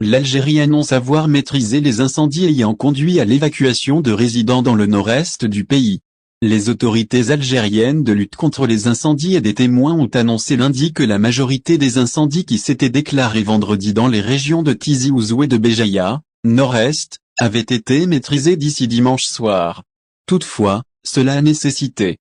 l'Algérie annonce avoir maîtrisé les incendies ayant conduit à l'évacuation de résidents dans le nord-est du pays. Les autorités algériennes de lutte contre les incendies et des témoins ont annoncé lundi que la majorité des incendies qui s'étaient déclarés vendredi dans les régions de Tizi Ouzou et de Béjaïa, nord-est, avaient été maîtrisés d'ici dimanche soir. Toutefois, cela a nécessité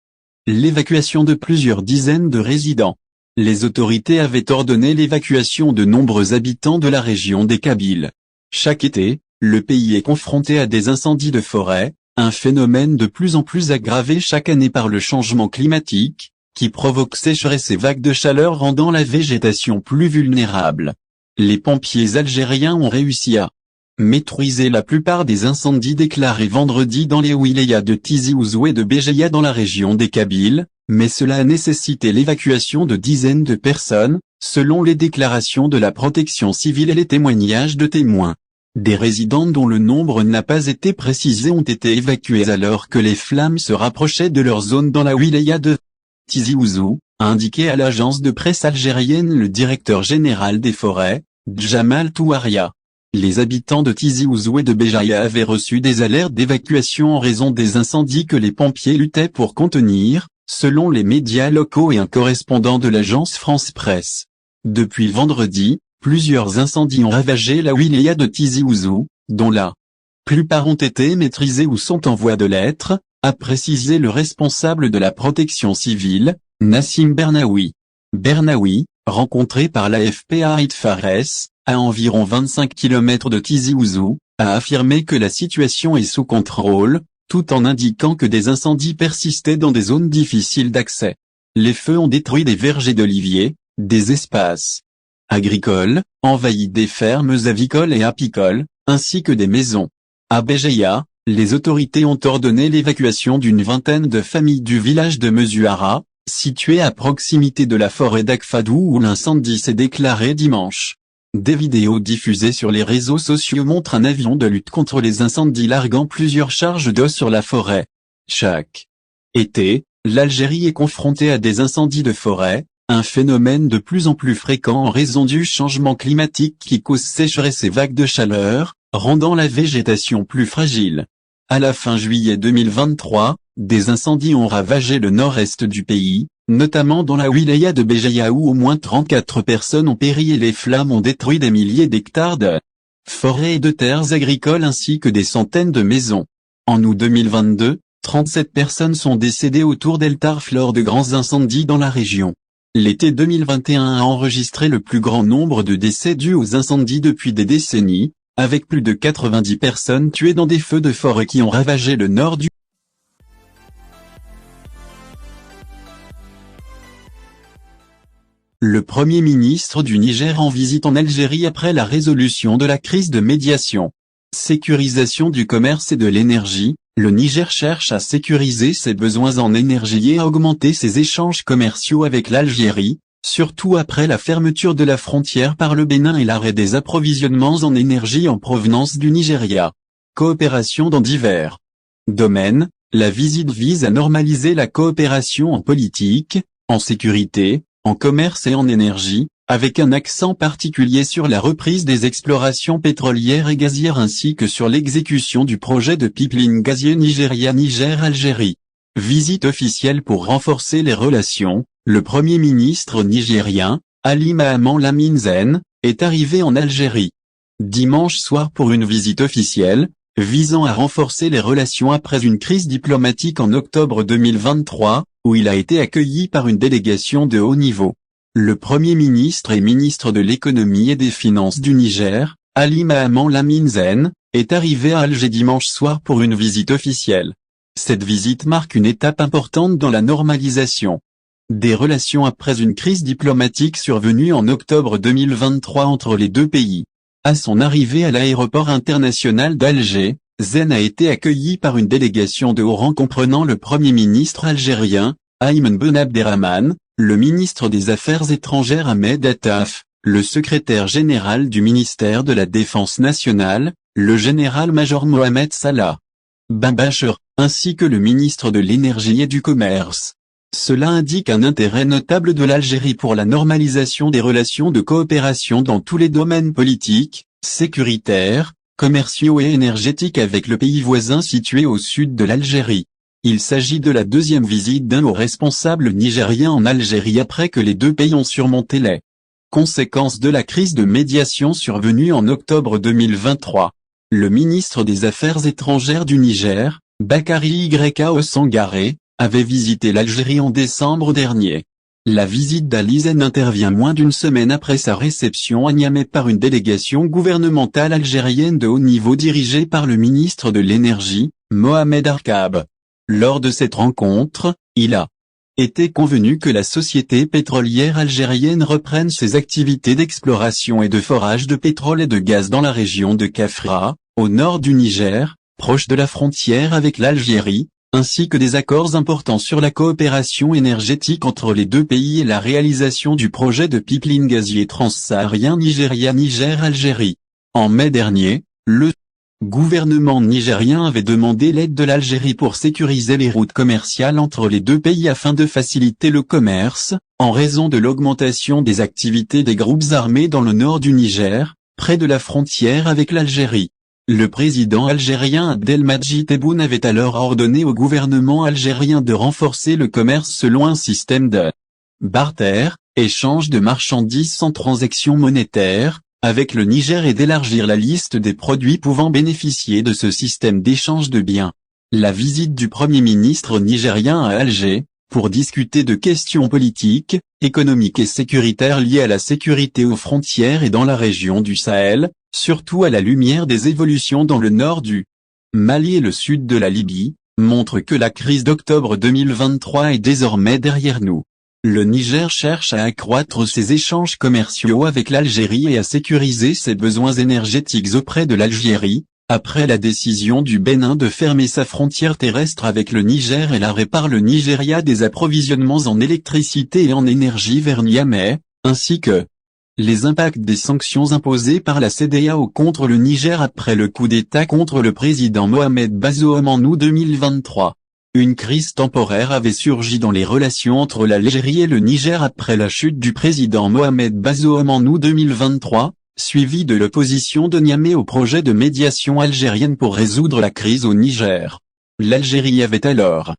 l'évacuation de plusieurs dizaines de résidents. Les autorités avaient ordonné l'évacuation de nombreux habitants de la région des Kabyles. Chaque été, le pays est confronté à des incendies de forêt, un phénomène de plus en plus aggravé chaque année par le changement climatique, qui provoque sécheresse et vagues de chaleur rendant la végétation plus vulnérable. Les pompiers algériens ont réussi à maîtriser la plupart des incendies déclarés vendredi dans les wilayas de Tizi Ouzou et de Béjaïa dans la région des Kabyles, mais cela a nécessité l'évacuation de dizaines de personnes, selon les déclarations de la protection civile et les témoignages de témoins. Des résidents dont le nombre n'a pas été précisé ont été évacués alors que les flammes se rapprochaient de leur zone dans la wilaya de Tizi Ouzou, a indiqué à l'agence de presse algérienne le directeur général des forêts, Djamal Touaria. Les habitants de Tizi Ouzou et de Béjaïa avaient reçu des alertes d'évacuation en raison des incendies que les pompiers luttaient pour contenir, selon les médias locaux et un correspondant de l'agence France Presse. Depuis vendredi, plusieurs incendies ont ravagé la wilaya de Tizi Ouzou, dont la plupart ont été maîtrisés ou sont en voie de l'être, a précisé le responsable de la protection civile, Nassim Bernaoui. Bernaoui, rencontré par l'AFP à Aït Fares, à environ 25 km de Tizi Ouzou, a affirmé que la situation est sous contrôle, tout en indiquant que des incendies persistaient dans des zones difficiles d'accès. Les feux ont détruit des vergers d'oliviers, des espaces agricoles, envahi des fermes avicoles et apicoles, ainsi que des maisons. À Béjaïa, les autorités ont ordonné l'évacuation d'une vingtaine de familles du village de Mezuara, situé à proximité de la forêt d'Akfadou où l'incendie s'est déclaré dimanche. Des vidéos diffusées sur les réseaux sociaux montrent un avion de lutte contre les incendies larguant plusieurs charges d'eau sur la forêt. Chaque été, l'Algérie est confrontée à des incendies de forêt, un phénomène de plus en plus fréquent en raison du changement climatique qui cause sécheresse et vagues de chaleur, rendant la végétation plus fragile. À la fin juillet 2023, des incendies ont ravagé le nord-est du pays, notamment dans la wilaya de Béjaïa où au moins 34 personnes ont péri et les flammes ont détruit des milliers d'hectares de forêts et de terres agricoles ainsi que des centaines de maisons. En août 2022, 37 personnes sont décédées autour d'El Tarf lors de grands incendies dans la région. L'été 2021 a enregistré le plus grand nombre de décès dus aux incendies depuis des décennies, avec plus de 90 personnes tuées dans des feux de forêt qui ont ravagé le nord du Le Premier ministre du Niger en visite en Algérie après la résolution de la crise de médiation. Sécurisation du commerce et de l'énergie, le Niger cherche à sécuriser ses besoins en énergie et à augmenter ses échanges commerciaux avec l'Algérie, surtout après la fermeture de la frontière par le Bénin et l'arrêt des approvisionnements en énergie en provenance du Nigeria. Coopération dans divers domaines, la visite vise à normaliser la coopération en politique, en sécurité, en commerce et en énergie, avec un accent particulier sur la reprise des explorations pétrolières et gazières ainsi que sur l'exécution du projet de pipeline gazier Nigeria-Niger-Algérie. Visite officielle pour renforcer les relations, le Premier ministre nigérien, Ali Mahaman Lamine Zen, est arrivé en Algérie dimanche soir pour une visite officielle, visant à renforcer les relations après une crise diplomatique en octobre 2023, où il a été accueilli par une délégation de haut niveau. Le Premier ministre et ministre de l'économie et des finances du Niger, Ali Mahaman Lamine Zen, est arrivé à Alger dimanche soir pour une visite officielle. Cette visite marque une étape importante dans la normalisation des relations après une crise diplomatique survenue en octobre 2023 entre les deux pays. À son arrivée à l'aéroport international d'Alger, Zen a été accueilli par une délégation de haut rang comprenant le Premier ministre algérien, Ayman Ben Abderrahmane, le ministre des Affaires étrangères Ahmed Attaf, le secrétaire général du ministère de la Défense nationale, le général-major Mohamed Salah Bambachir, ainsi que le ministre de l'Énergie et du Commerce. Cela indique un intérêt notable de l'Algérie pour la normalisation des relations de coopération dans tous les domaines politiques, sécuritaires, commerciaux et énergétiques avec le pays voisin situé au sud de l'Algérie. Il s'agit de la deuxième visite d'un haut responsable nigérien en Algérie après que les deux pays ont surmonté les conséquences de la crise de médiation survenue en octobre 2023. Le ministre des Affaires étrangères du Niger, Bakary Yao Sangaré, avait visité l'Algérie en décembre dernier. La visite d'Alizen intervient moins d'une semaine après sa réception à Niamey par une délégation gouvernementale algérienne de haut niveau dirigée par le ministre de l'Énergie, Mohamed Arkab. Lors de cette rencontre, il a été convenu que la société pétrolière algérienne reprenne ses activités d'exploration et de forage de pétrole et de gaz dans la région de Kafra, au nord du Niger, proche de la frontière avec l'Algérie, ainsi que des accords importants sur la coopération énergétique entre les deux pays et la réalisation du projet de pipeline gazier transsaharien Nigeria-Niger-Algérie. En mai dernier, le gouvernement nigérien avait demandé l'aide de l'Algérie pour sécuriser les routes commerciales entre les deux pays afin de faciliter le commerce, en raison de l'augmentation des activités des groupes armés dans le nord du Niger, près de la frontière avec l'Algérie. Le président algérien Abdelmadjid Tebboune avait alors ordonné au gouvernement algérien de renforcer le commerce selon un système de barter, échange de marchandises sans transaction monétaire, avec le Niger et d'élargir la liste des produits pouvant bénéficier de ce système d'échange de biens. La visite du Premier ministre nigérien à Alger, pour discuter de questions politiques, économiques et sécuritaires liées à la sécurité aux frontières et dans la région du Sahel, surtout à la lumière des évolutions dans le nord du Mali et le sud de la Libye, montre que la crise d'octobre 2023 est désormais derrière nous. Le Niger cherche à accroître ses échanges commerciaux avec l'Algérie et à sécuriser ses besoins énergétiques auprès de l'Algérie, après la décision du Bénin de fermer sa frontière terrestre avec le Niger et l'arrêt par le Nigeria des approvisionnements en électricité et en énergie vers Niamey, ainsi que les impacts des sanctions imposées par la CEDEAO contre le Niger après le coup d'État contre le président Mohamed Bazoum en août 2023. Une crise temporaire avait surgi dans les relations entre l'Algérie et le Niger après la chute du président Mohamed Bazoum en août 2023, suivie de l'opposition de Niamey au projet de médiation algérienne pour résoudre la crise au Niger. L'Algérie avait alors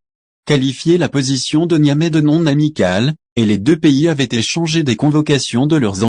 qualifié la position de Niamey de non amicale, et les deux pays avaient échangé des convocations de leurs